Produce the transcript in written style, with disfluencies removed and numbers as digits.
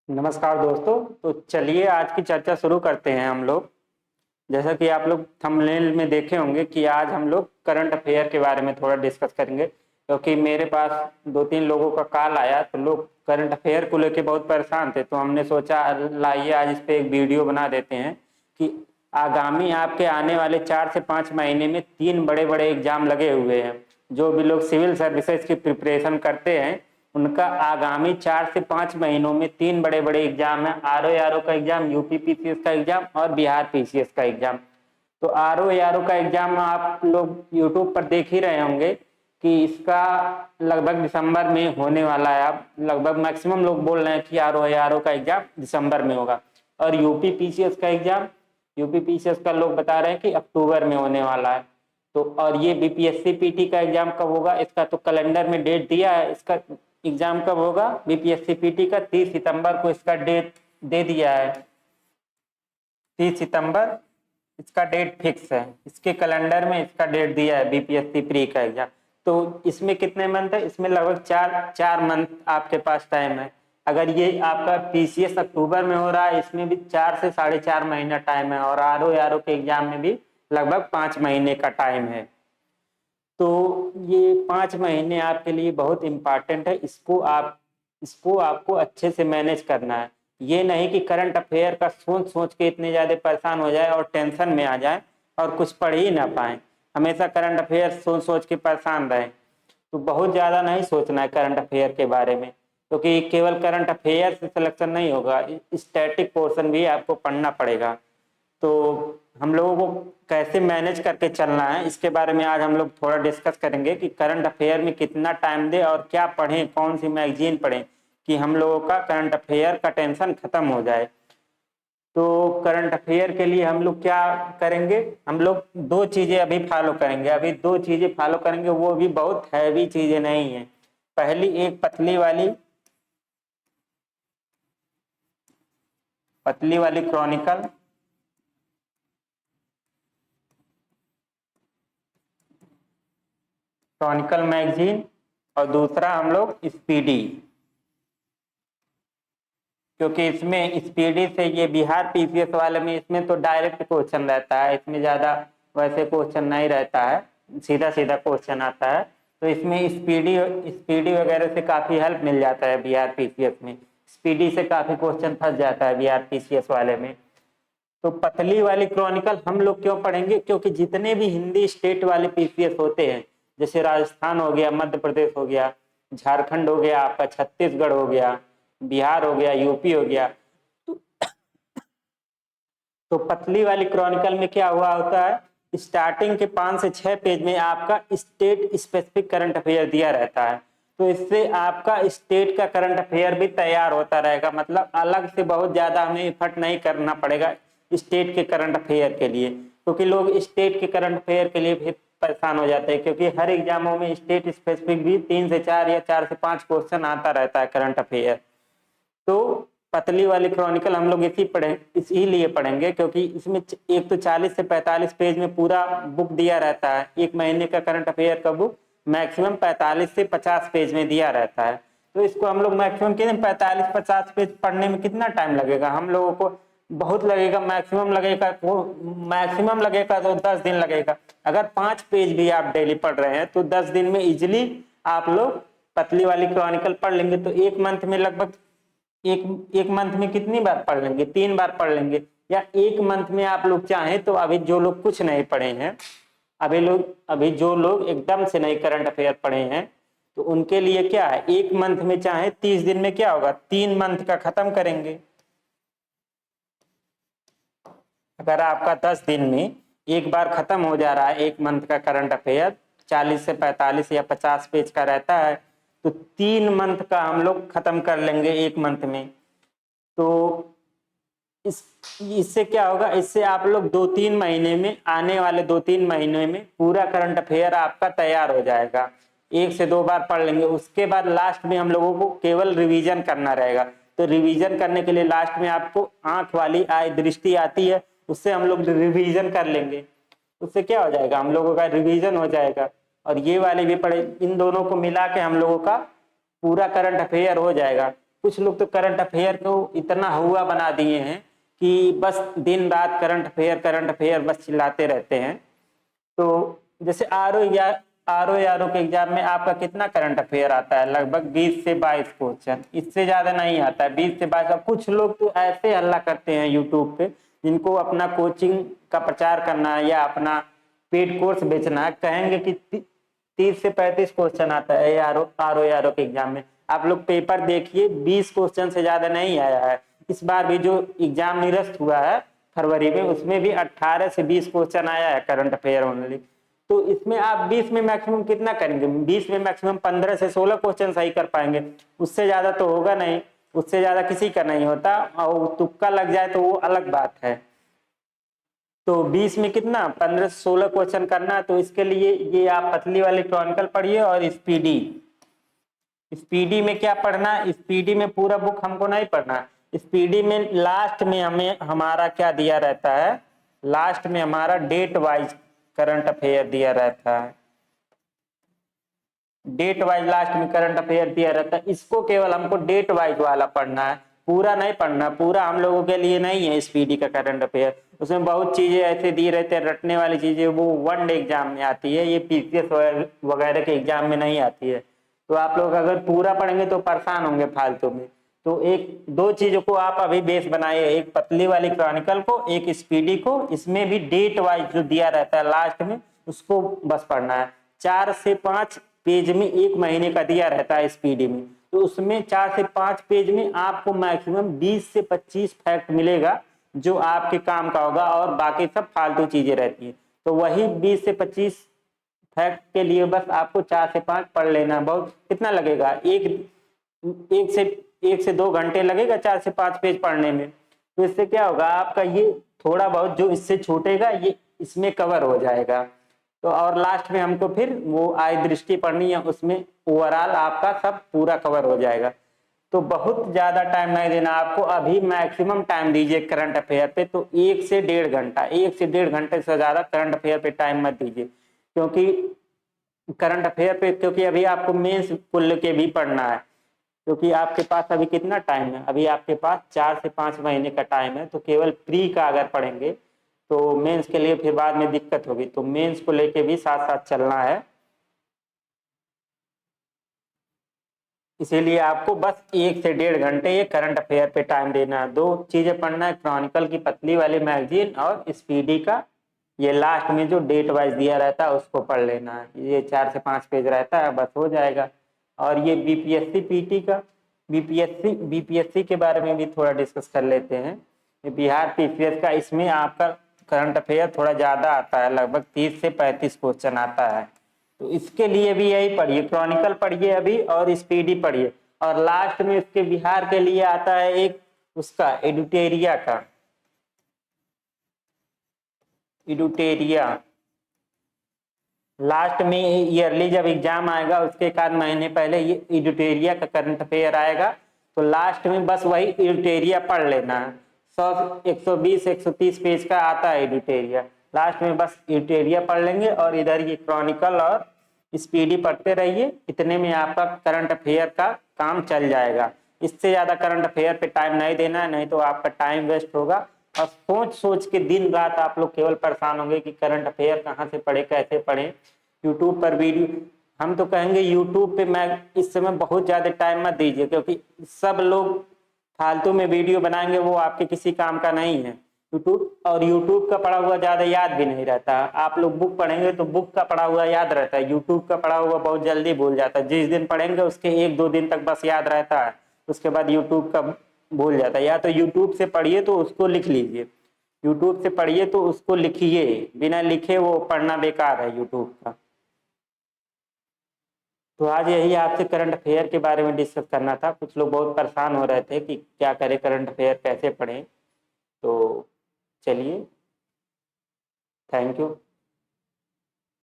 नमस्कार दोस्तों। तो चलिए आज की चर्चा शुरू करते हैं हम लोग। जैसा कि आप लोग थंबनेल में देखे होंगे कि आज हम लोग करंट अफेयर के बारे में थोड़ा डिस्कस करेंगे, क्योंकि मेरे पास दो तीन लोगों का कॉल आया तो लोग करंट अफेयर को लेके बहुत परेशान थे। तो हमने सोचा लाइए आज इस पे एक वीडियो बना देते हैं कि आगामी आपके आने वाले 4 से 5 महीने में 3 बड़े-बड़े एग्जाम लगे हुए हैं। जो भी लोग सिविल सर्विसेज की प्रिपरेशन करते हैं उनका आगामी 4 से 5 महीनों में 3 बड़े-बड़े एग्जाम है। आरओ का एग्जाम, यूपी पीसीएस का एग्जाम और बिहार पीसीएस का एग्जाम। तो आरओ का एग्जाम आप लोग यूट्यूब पर देख ही रहे होंगे कि इसका लगभग दिसंबर में होने वाला है। अब लगभग मैक्सिमम लोग बोल रहे हैं कि आरओ का एग्जाम दिसंबर में होगा। और यूपी पीसीएस का लोग बता रहे हैं कि अक्टूबर में होने वाला है। तो और ये बीपीएससी पीटी का एग्जाम कब होगा, इसका तो कैलेंडर में डेट दिया है। इसका एग्जाम कब होगा बीपीएससी पीटी का, 30 सितंबर को इसका डेट दे दिया है। 30 सितंबर इसका डेट फिक्स है, इसके कैलेंडर में इसका डेट दिया है बीपीएससी प्री का एग्जाम। तो इसमें कितने मंथ है, इसमें लगभग चार मंथ आपके पास टाइम है। अगर ये आपका पीसीएस अक्टूबर में हो रहा है, इसमें भी 4 से 4.5 महीना टाइम है। और आरओ के एग्जाम में भी लगभग 5 महीने का टाइम है। तो ये 5 महीने आपके लिए बहुत इंपॉर्टेंट है। इसको आपको अच्छे से मैनेज करना है। ये नहीं कि करंट अफेयर का सोच सोच के इतने ज्यादा परेशान हो जाए और टेंशन में आ जाए और कुछ पढ़ ही ना पाए। हमेशा करंट अफेयर सोच सोच के परेशान रहे। तो बहुत ज्यादा नहीं सोचना है करंट अफेयर के बारे में, क्योंकि केवल करंट अफेयर से सिलेक्शन नहीं होगा, स्टैटिक पोर्शन भी आपको पढ़ना पड़ेगा। तो हम लोगों को कैसे मैनेज करके चलना है इसके बारे में आज हम लोग थोड़ा डिस्कस करेंगे कि करंट अफेयर में कितना टाइम दे और क्या पढ़ें, कौन सी मैगजीन पढ़ें कि हम लोगों का करंट अफेयर का टेंशन खत्म हो जाए। तो करंट अफेयर के लिए हम लोग क्या करेंगे, हम लोग दो चीजें अभी फॉलो करेंगे। वो भी बहुत हैवी चीजें नहीं है। पहली एक पतली वाली क्रॉनिकल मैगजीन, और दूसरा हम लोग स्पीडी। क्योंकि इसमें स्पीडी से ये बिहार पीसीएस वाले में इसमें तो डायरेक्ट क्वेश्चन रहता है, इसमें ज्यादा वैसे क्वेश्चन नहीं रहता है, सीधा सीधा क्वेश्चन आता है। तो इसमें स्पीडी स्पीडी वगैरह से काफी हेल्प मिल जाता है बिहार पीसीएस में। स्पीडी से काफी क्वेश्चन फंस जाता है बिहार पीसीएस वाले में। तो पतली वाली क्रॉनिकल हम लोग क्यों पढ़ेंगे, क्योंकि जितने भी हिंदी स्टेट वाले पीसीएस होते हैं, जैसे राजस्थान हो गया, मध्य प्रदेश हो गया, झारखंड हो गया, आपका छत्तीसगढ़ हो गया, बिहार हो गया, यूपी हो गया। तो पतली वाली क्रॉनिकल में क्या हुआ होता है, स्टार्टिंग के 5 से 6 पेज में आपका स्टेट स्पेसिफिक करंट अफेयर दिया रहता है। तो इससे आपका स्टेट का करंट अफेयर भी तैयार होता रहेगा। मतलब अलग से बहुत ज्यादा हमें एफर्ट नहीं करना पड़ेगा स्टेट के करंट अफेयर के लिए, क्योंकि लोग स्टेट के करंट अफेयर के लिए भी परेशान हो जाते हैं, क्योंकि हर एग्जामों में स्टेट स्पेसिफिक भी 3 से 4 या 4 से 5 क्वेश्चन आता रहता है करंट अफेयर। तो पतली वाली क्रॉनिकल हम लोग इसीलिए पढ़ेंगे क्योंकि इसमें एक तो 40 से 45 पेज में पूरा बुक दिया रहता है। एक महीने का करंट अफेयर का बुक मैक्सिमम 45 से 50 पेज में दिया रहता है। तो इसको हम लोग मैक्सिमम 45-50 पेज पढ़ने में कितना टाइम लगेगा, हम लोगों को बहुत लगेगा। मैक्सिमम लगेगा तो 10 दिन लगेगा। अगर 5 पेज भी आप डेली पढ़ रहे हैं तो 10 दिन में इजिली आप लोग पतली वाली क्रॉनिकल पढ़ लेंगे। तो एक मंथ में लगभग एक मंथ में कितनी बार पढ़ लेंगे, 3 बार पढ़ लेंगे। या एक मंथ में आप लोग चाहें तो अभी जो लोग कुछ नहीं पढ़े हैं, अभी जो लोग एकदम से नहीं करंट अफेयर पढ़े हैं, तो उनके लिए क्या है, एक मंथ में चाहे 30 दिन में क्या होगा, 3 मंथ का खत्म करेंगे। अगर आपका 10 दिन में एक बार खत्म हो जा रहा है एक मंथ का करंट अफेयर, 40 से 45 या 50 पेज का रहता है, तो 3 मंथ का हम लोग खत्म कर लेंगे एक मंथ में। तो इससे क्या होगा, इससे आप लोग 2-3 महीने में, आने वाले 2-3 महीने में पूरा करंट अफेयर आपका तैयार हो जाएगा। 1 से 2 बार पढ़ लेंगे। उसके बाद लास्ट में हम लोगों को केवल रिवीजन करना रहेगा। तो रिवीजन करने के लिए लास्ट में आपको आंख वाली आय दृष्टि आती है, उससे हम लोग रिवीजन कर लेंगे। उससे क्या हो जाएगा, हम लोगों का रिवीजन हो जाएगा। और ये वाले भी पढ़े, इन दोनों को मिला के हम लोगों का पूरा करंट अफेयर हो जाएगा। कुछ लोग तो करंट अफेयर को इतना हुआ बना दिए हैं कि बस दिन रात करंट अफेयर बस चिल्लाते रहते हैं। तो जैसे आर ओ के एग्जाम में आपका कितना करंट अफेयर आता है? लगभग 20 से 22 क्वेश्चन, इससे ज्यादा नहीं आता है। 20 से 22। अब कुछ लोग तो ऐसे हल्ला करते हैं यूट्यूब पे, जिनको अपना कोचिंग का प्रचार करना है या अपना पेड कोर्स बेचना है, कहेंगे कि 30 से 35 क्वेश्चन आता है आर ओ के एग्जाम में। आप लोग पेपर देखिए, 20 क्वेश्चन से ज्यादा नहीं आया है। इस बार भी जो एग्जाम निरस्त हुआ है फरवरी में, उसमें भी 18 से 20 क्वेश्चन आया है करंट अफेयर ओनली। तो इसमें आप 20 में मैक्सिमम कितना करेंगे? 20 में मैक्सिमम 15 से 16 क्वेश्चन सही कर पाएंगे, उससे ज्यादा तो होगा नहीं। उससे ज्यादा किसी का नहीं होता, और तुक्का लग जाए तो वो अलग बात है। तो 20 में कितना 15 से 16 क्वेश्चन करना। तो इसके लिए ये आप पतली वाली क्रॉनिकल पढ़िए। और स्पीडी में क्या पढ़ना? स्पीडी में पूरा बुक हमको नहीं पढ़ना। स्पीडी में लास्ट में हमें हमारा क्या दिया रहता है? लास्ट में हमारा डेट वाइज करंट अफेयर दिया रहता है। डेट वाइज लास्ट में करंट अफेयर दिया रहता है। इसको केवल हमको डेट वाइज वाला पढ़ना है, पूरा नहीं पढ़ना। पूरा हम लोगों के लिए नहीं है स्पीडी का करंट अफेयर। उसमें बहुत चीजें ऐसे दी रहते हैं, रटने वाली चीजें, वो वन डे एग्जाम में आती है, ये पीसीएस वगैरह के एग्जाम में नहीं आती है। तो आप लोग अगर पूरा पढ़ेंगे तो परेशान होंगे फालतू में। तो एक दो चीजों को आप अभी बेस बनाइए, एक पतली वाली क्रॉनिकल को, एक स्पीडी को। इसमें भी डेट वाइज जो दिया रहता है लास्ट में, उसको बस पढ़ना है। 4 से 5 पेज में 1 महीने का दिया रहता है स्पीडी में। तो उसमें 4 से 5 पेज में आपको मैक्सिमम 20 से 25 फैक्ट मिलेगा जो आपके काम का होगा, और बाकी सब फालतू चीजें रहती है। तो वही 20 से 25 फैक्ट के लिए बस आपको 4 से 5 पढ़ लेना। बहुत कितना लगेगा? एक से 2 घंटे लगेगा 4 से 5 पेज पढ़ने में। तो इससे क्या होगा, आपका ये थोड़ा बहुत जो इससे छूटेगा ये इसमें कवर हो जाएगा। तो और लास्ट में हमको फिर वो आय दृष्टि पढ़नी है, उसमें ओवरऑल आपका सब पूरा कवर हो जाएगा। तो बहुत ज्यादा टाइम नहीं देना आपको, अभी मैक्सिमम टाइम दीजिए करंट अफेयर पे। तो 1 से 1.5 घंटा, 1 से 1.5 घंटे से ज्यादा करंट अफेयर पे टाइम मत दीजिए। क्योंकि करंट अफेयर पे, क्योंकि अभी आपको मेंस पुल के भी पढ़ना है। क्योंकि आपके पास अभी कितना टाइम है? अभी आपके पास 4 से 5 महीने का टाइम है। तो केवल प्री का अगर पढ़ेंगे तो मेंस के लिए फिर बाद में दिक्कत होगी। तो मेंस को लेके भी साथ साथ चलना है। इसीलिए आपको बस 1 से 1.5 घंटे ये करंट अफेयर पे टाइम देना है। 2 चीजें पढ़ना है, क्रॉनिकल की पतली वाली मैगजीन और स्पीडी का ये लास्ट में जो डेट वाइज दिया रहता है उसको पढ़ लेना है। ये 4 से 5 पेज रहता है, बस हो जाएगा। और ये बीपीएससी पीटी का, बीपीएससी के बारे में भी थोड़ा डिस्कस कर लेते हैं। ये बिहार पीसीएस का, इसमें आपका करंट अफेयर थोड़ा ज्यादा आता है, लगभग 30 से 35 क्वेश्चन आता है। तो इसके लिए भी यही पढ़िए, क्रॉनिकल पढ़िए अभी और स्पीडी पढ़िए। और लास्ट में इसके बिहार के लिए आता है एक उसका एडुटेरिया। लास्ट में ईयरली जब एग्जाम आएगा उसके 1 महीने पहले ये एडुटेरिया का करंट अफेयर आएगा। तो लास्ट में बस वही एडुटेरिया पढ़ लेना है। 120 130 पेज का आता है एडुटेरिया। लास्ट में बस एडुटेरिया पढ़ लेंगे और इधर ये क्रॉनिकल और स्पीडी पढ़ते रहिए। इतने में आपका करंट अफेयर का काम चल जाएगा। इससे ज्यादा करंट अफेयर पे टाइम नहीं देना है, नहीं तो आपका टाइम वेस्ट होगा। और सोच सोच के दिन रात आप लोग केवल परेशान होंगे कि करंट अफेयर कहाँ से पढ़े, कैसे पढ़े। यूट्यूब पर वीडियो, हम तो कहेंगे यूट्यूब पे मैं इस समय बहुत ज्यादा टाइम मत दीजिए, क्योंकि सब लोग फालतू में वीडियो बनाएंगे, वो आपके किसी काम का नहीं है यूट्यूब का पढ़ा हुआ ज्यादा याद भी नहीं रहता। आप लोग बुक पढ़ेंगे तो बुक का पढ़ा हुआ याद रहता है, यूट्यूब का पढ़ा हुआ बहुत जल्दी भूल जाता है। जिस दिन पढ़ेंगे उसके 1-2 दिन तक बस याद रहता है, उसके बाद यूट्यूब का भूल जाता है। या तो यूट्यूब से पढ़िए तो उसको लिख लीजिए, यूट्यूब से पढ़िए तो उसको लिखिए, बिना लिखे वो पढ़ना बेकार है यूट्यूब का। तो आज यही आपसे करंट अफेयर के बारे में डिस्कस करना था। कुछ लोग बहुत परेशान हो रहे थे कि क्या करें, करंट अफेयर कैसे पढ़ें। तो चलिए, थैंक यू।